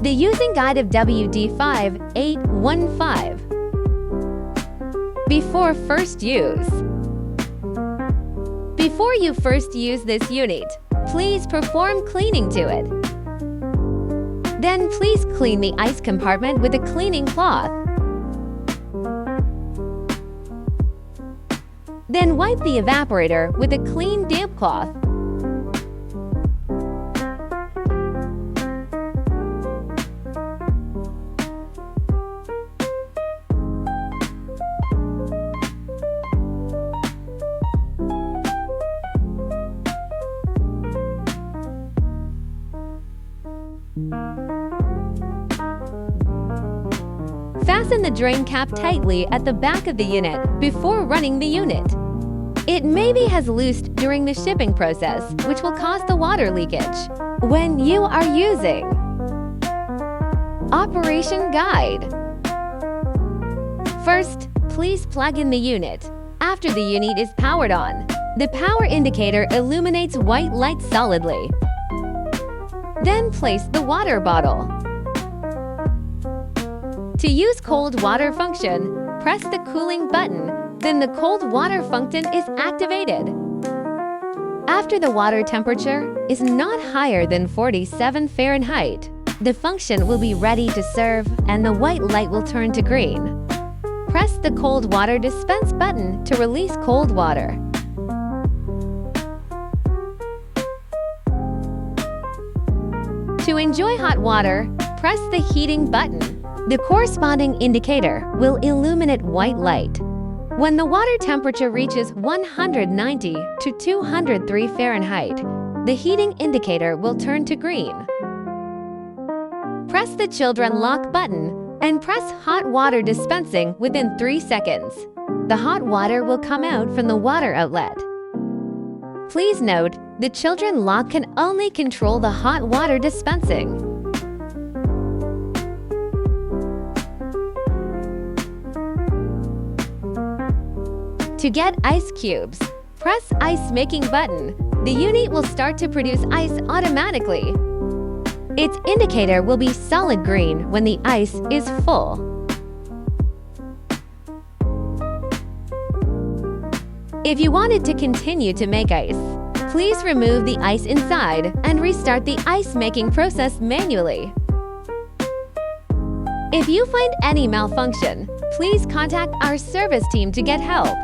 The using guide of WD5815. Before first use. Before you first use this unit, please perform cleaning to it. Then please clean the ice compartment with a cleaning cloth. Then wipe the evaporator with a clean damp cloth. Fasten the drain cap tightly at the back of the unit before running the unit. It maybe has loosed during the shipping process, which will cause the water leakage. When you are using Operation Guide. First, please plug in the unit. After the unit is powered on, the power indicator illuminates white light solidly. Then place the water bottle. To use cold water function, press the cooling button, then the cold water function is activated. After the water temperature is not higher than 47 Fahrenheit, the function will be ready to serve and the white light will turn to green. Press the cold water dispense button to release cold water. To enjoy hot water, press the heating button. The corresponding indicator will illuminate white light. When the water temperature reaches 190 to 203 Fahrenheit, the heating indicator will turn to green. Press the children lock button and press hot water dispensing within 3 seconds. The hot water will come out from the water outlet. Please note, the children lock can only control the hot water dispensing. To get ice cubes, press Ice Making button. The unit will start to produce ice automatically. Its indicator will be solid green when the ice is full. If you wanted to continue to make ice, please remove the ice inside and restart the ice-making process manually. If you find any malfunction, please contact our service team to get help.